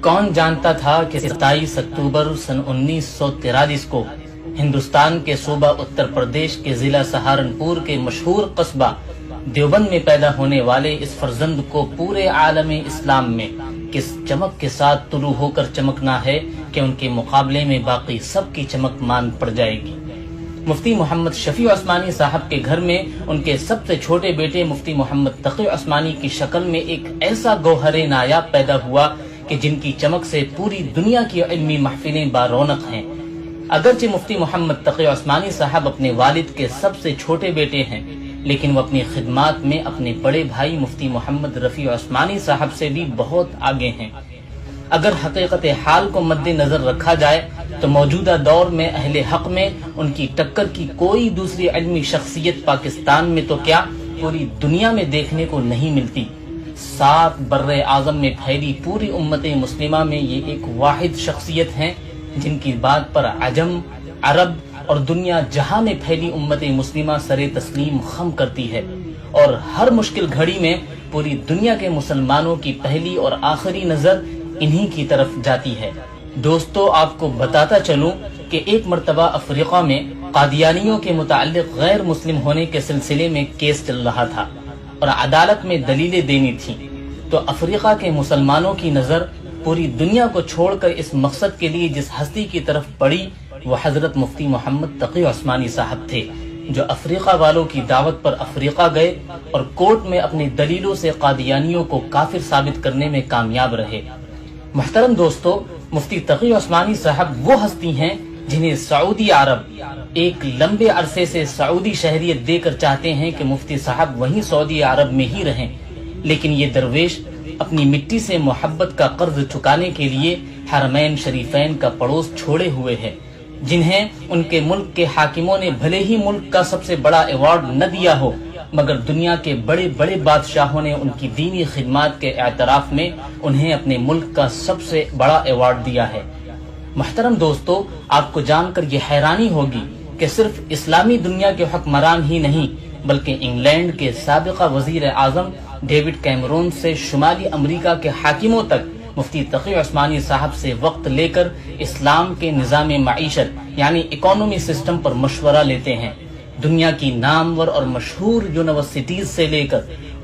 کون جانتا تھا کہ 27 اکتوبر سن 1943 کو ہندوستان کے صوبہ اتر پردیش کے ضلع سہارنپور کے مشہور قصبہ دیوبند میں پیدا ہونے والے اس فرزند کو پورے عالم اسلام میں کس چمک کے ساتھ طلوع ہو کر چمکنا ہے کہ ان کے مقابلے میں باقی سب کی چمک مان پڑ جائے گی۔ مفتی محمد شفیع عثمانی صاحب کے گھر میں ان کے سب سے چھوٹے بیٹے مفتی محمد تقی عثمانی کی شکل میں ایک ایسا گوہر نایاب پیدا ہوا کہ جن کی چمک سے پوری دنیا کی علمی محفلیں بارونق ہیں۔ اگرچہ مفتی محمد تقی عثمانی صاحب اپنے والد کے سب سے چھوٹے بیٹے ہیں، لیکن وہ اپنی خدمات میں اپنے بڑے بھائی مفتی محمد رفیع عثمانی صاحب سے بھی بہت آگے ہیں۔ اگر حقیقت حال کو مد نظر رکھا جائے تو موجودہ دور میں اہل حق میں ان کی ٹکر کی کوئی دوسری علمی شخصیت پاکستان میں تو کیا پوری دنیا میں دیکھنے کو نہیں ملتی۔ 7 بر اعظم میں پھیلی پوری امت مسلمہ میں یہ ایک واحد شخصیت ہیں جن کی بات پر عجم، عرب اور دنیا جہاں میں پھیلی امت مسلمہ سر تسلیم خم کرتی ہے، اور ہر مشکل گھڑی میں پوری دنیا کے مسلمانوں کی پہلی اور آخری نظر انہی کی طرف جاتی ہے۔ دوستو، آپ کو بتاتا چلوں کہ ایک مرتبہ افریقہ میں قادیانیوں کے متعلق غیر مسلم ہونے کے سلسلے میں کیس چل رہا تھا اور عدالت میں دلیلیں دینی تھیں، تو افریقہ کے مسلمانوں کی نظر پوری دنیا کو چھوڑ کر اس مقصد کے لیے جس ہستی کی طرف پڑی وہ حضرت مفتی محمد تقی عثمانی صاحب تھے، جو افریقہ والوں کی دعوت پر افریقہ گئے اور کورٹ میں اپنی دلیلوں سے قادیانیوں کو کافر ثابت کرنے میں کامیاب رہے۔ محترم دوستو، مفتی تقی عثمانی صاحب وہ ہستی ہیں جنہیں سعودی عرب ایک لمبے عرصے سے سعودی شہریت دے کر چاہتے ہیں کہ مفتی صاحب وہیں سعودی عرب میں ہی رہیں، لیکن یہ درویش اپنی مٹی سے محبت کا قرض چکانے کے لیے حرمین شریفین کا پڑوس چھوڑے ہوئے ہیں، جنہیں ان کے ملک کے حاکموں نے بھلے ہی ملک کا سب سے بڑا ایوارڈ نہ دیا ہو، مگر دنیا کے بڑے بڑے بادشاہوں نے ان کی دینی خدمات کے اعتراف میں انہیں اپنے ملک کا سب سے بڑا ایوارڈ دیا ہے۔ محترم دوستو، آپ کو جان کر یہ حیرانی ہوگی کہ صرف اسلامی دنیا کے حکمران ہی نہیں بلکہ انگلینڈ کے سابقہ وزیر اعظم ڈیوڈ کیمرون سے شمالی امریکہ کے حاکموں تک مفتی تقی عثمانی صاحب سے وقت لے کر اسلام کے نظام معیشت یعنی اکانومی سسٹم پر مشورہ لیتے ہیں۔ دنیا کی نامور اور مشہور یونیورسٹیز سے لے کر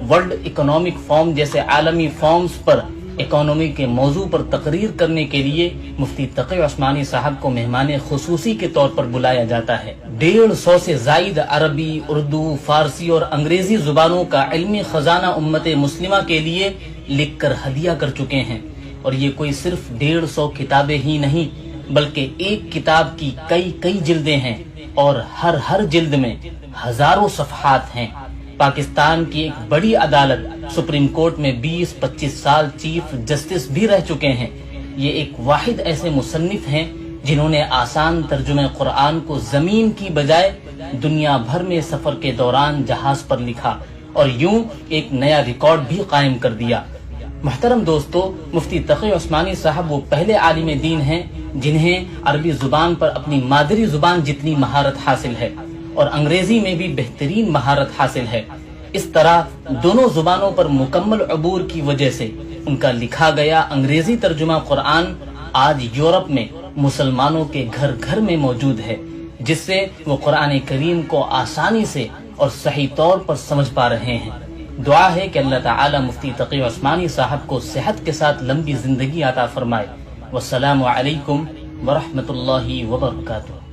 ورلڈ اکنامک فورم جیسے عالمی فورمز پر اکانومی کے موضوع پر تقریر کرنے کے لیے مفتی تقی عثمانی صاحب کو مہمان خصوصی کے طور پر بلایا جاتا ہے۔ 150 سے زائد عربی، اردو، فارسی اور انگریزی زبانوں کا علمی خزانہ امت مسلمہ کے لیے لکھ کر ہدیہ کر چکے ہیں، اور یہ کوئی صرف 150 کتابیں ہی نہیں بلکہ ایک کتاب کی کئی جلدیں ہیں، اور ہر جلد میں ہزاروں صفحات ہیں۔ پاکستان کی ایک بڑی عدالت سپریم کورٹ میں 20-25 سال چیف جسٹس بھی رہ چکے ہیں۔ یہ ایک واحد ایسے مصنف ہیں جنہوں نے آسان ترجمہ قرآن کو زمین کی بجائے دنیا بھر میں سفر کے دوران جہاز پر لکھا اور یوں ایک نیا ریکارڈ بھی قائم کر دیا۔ محترم دوستو، مفتی تقی عثمانی صاحب وہ پہلے عالم دین ہیں جنہیں عربی زبان پر اپنی مادری زبان جتنی مہارت حاصل ہے اور انگریزی میں بھی بہترین مہارت حاصل ہے۔ اس طرح دونوں زبانوں پر مکمل عبور کی وجہ سے ان کا لکھا گیا انگریزی ترجمہ قرآن آج یورپ میں مسلمانوں کے گھر میں موجود ہے، جس سے وہ قرآن کریم کو آسانی سے اور صحیح طور پر سمجھ پا رہے ہیں۔ دعا ہے کہ اللہ تعالی مفتی تقی عثمانی صاحب کو صحت کے ساتھ لمبی زندگی عطا فرمائے۔ والسلام علیکم ورحمۃ اللہ وبرکاتہ۔